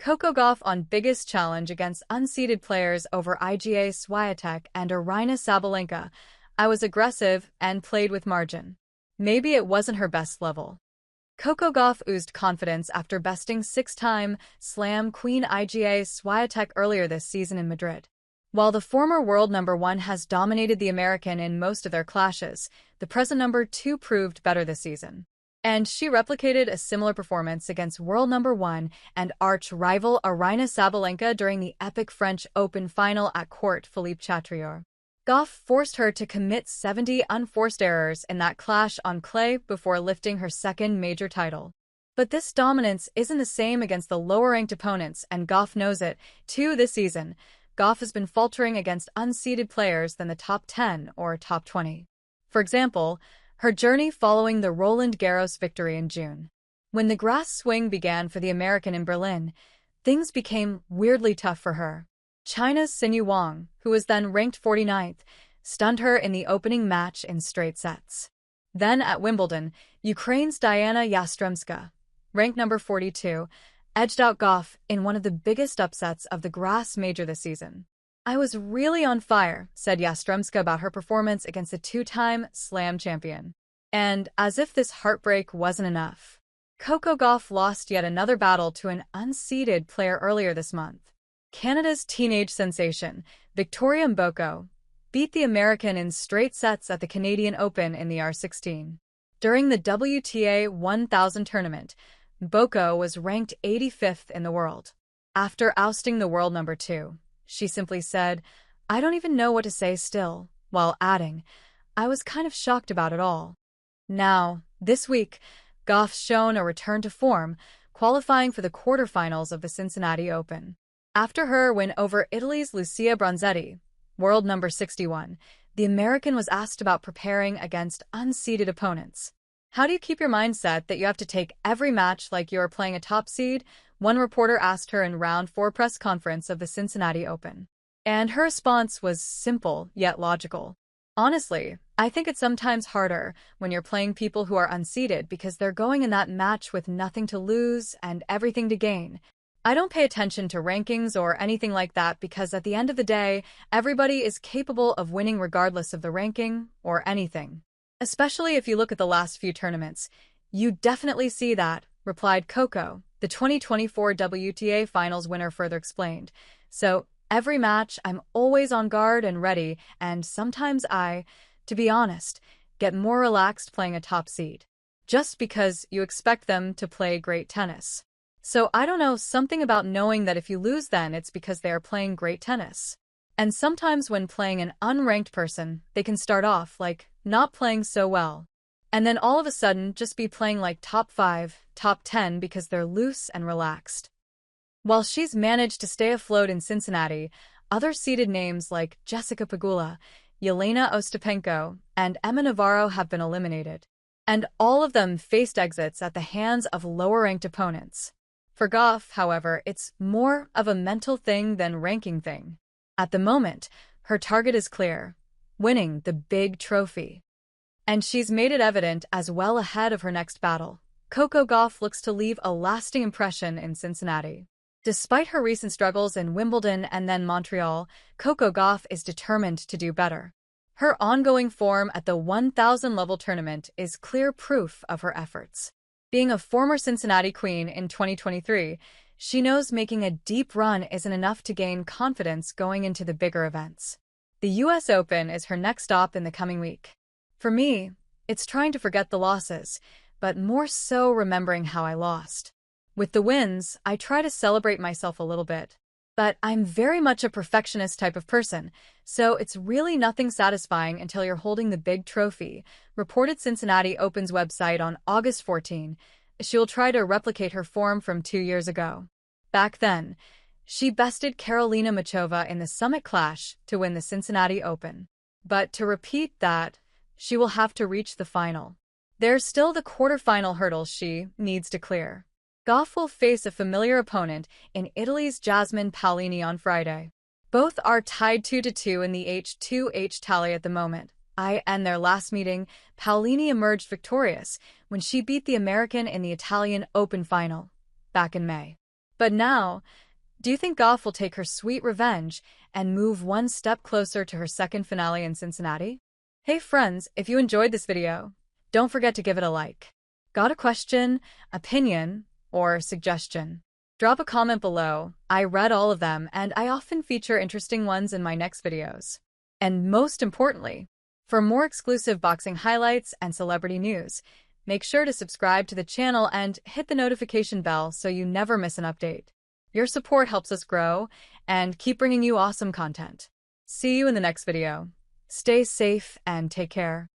Coco Gauff on biggest challenge against unseeded players over IGA Swiatek and Aryna Sabalenka. I was aggressive and played with margin. Maybe it wasn't her best level. Coco Gauff oozed confidence after besting six-time Slam Queen IGA Swiatek earlier this season in Madrid. While the former world number one has dominated the American in most of their clashes, the present number two proved better this season. And she replicated a similar performance against world number one and arch-rival Aryna Sabalenka during the epic French Open final at court Philippe Chatrier. Gauff forced her to commit 70 unforced errors in that clash on clay before lifting her second major title. But this dominance isn't the same against the lower-ranked opponents, and Gauff knows it, too. This season, Gauff has been faltering against unseeded players than the top 10 or top 20. For example, her journey following the Roland Garros victory in June. When the grass swing began for the American in Berlin, things became weirdly tough for her. China's Xinyu Wang, who was then ranked 49th, stunned her in the opening match in straight sets. Then at Wimbledon, Ukraine's Diana Yastremska, ranked number 42, edged out Gauff in one of the biggest upsets of the grass major this season. "I was really on fire," said Yastremska about her performance against the two-time Slam champion. And as if this heartbreak wasn't enough, Coco Gauff lost yet another battle to an unseeded player earlier this month. Canada's teenage sensation, Victoria Mboko, beat the American in straight sets at the Canadian Open in the R16. During the WTA 1000 tournament, Mboko was ranked 85th in the world. After ousting the world number two, she simply said, "I don't even know what to say still," while adding, "I was kind of shocked about it all." Now, this week, Gauff's shown a return to form, qualifying for the quarterfinals of the Cincinnati Open. After her win over Italy's Lucia Bronzetti, world number 61, the American was asked about preparing against unseeded opponents. "How do you keep your mindset that you have to take every match like you are playing a top seed?" one reporter asked her in round 4 press conference of the Cincinnati Open. And her response was simple yet logical. "Honestly, I think it's sometimes harder when you're playing people who are unseeded because they're going in that match with nothing to lose and everything to gain. I don't pay attention to rankings or anything like that because at the end of the day, everybody is capable of winning regardless of the ranking or anything. Especially if you look at the last few tournaments. You definitely see that," replied Coco, the 2024 WTA Finals winner further explained. "So, every match, I'm always on guard and ready, and sometimes to be honest, get more relaxed playing a top seed. Just because you expect them to play great tennis. So I don't know, something about knowing that if you lose then it's because they are playing great tennis. And sometimes when playing an unranked person, they can start off like not playing so well. And then all of a sudden just be playing like top 5, top 10 because they're loose and relaxed." While she's managed to stay afloat in Cincinnati, other seeded names like Jessica Pegula, Yelena Ostapenko, and Emma Navarro have been eliminated. And all of them faced exits at the hands of lower-ranked opponents. For Gauff, however, it's more of a mental thing than ranking thing. At the moment, her target is clear: winning the big trophy. And she's made it evident as well ahead of her next battle. Coco Gauff looks to leave a lasting impression in Cincinnati. Despite her recent struggles in Wimbledon and then Montreal, Coco Gauff is determined to do better. Her ongoing form at the 1000-level tournament is clear proof of her efforts. Being a former Cincinnati Queen in 2023, she knows making a deep run isn't enough to gain confidence going into the bigger events. The US Open is her next stop in the coming week. For me, it's trying to forget the losses, but more so remembering how I lost. With the wins, I try to celebrate myself a little bit. But I'm very much a perfectionist type of person, so it's really nothing satisfying until you're holding the big trophy, reported Cincinnati Open's website on August 14. She will try to replicate her form from 2 years ago. Back then, she bested Karolina Muchova in the Summit Clash to win the Cincinnati Open. But to repeat that, she will have to reach the final. There's still the quarterfinal hurdle she needs to clear. Gauff will face a familiar opponent in Italy's Jasmine Paolini on Friday. Both are tied 2-2 in the H2H tally at the moment. In their last meeting, Paolini emerged victorious when she beat the American in the Italian Open final back in May. But But now, do you think Gauff will take her sweet revenge and move one step closer to her second finale in Cincinnati? Hey friends, if you enjoyed this video, don't forget to give it a like. Got a question, opinion, or suggestion? Drop a comment below. I read all of them, and I often feature interesting ones in my next videos. And most importantly, for more exclusive boxing highlights and celebrity news, make sure to subscribe to the channel and hit the notification bell so you never miss an update. Your support helps us grow and keep bringing you awesome content. See you in the next video. Stay safe and take care.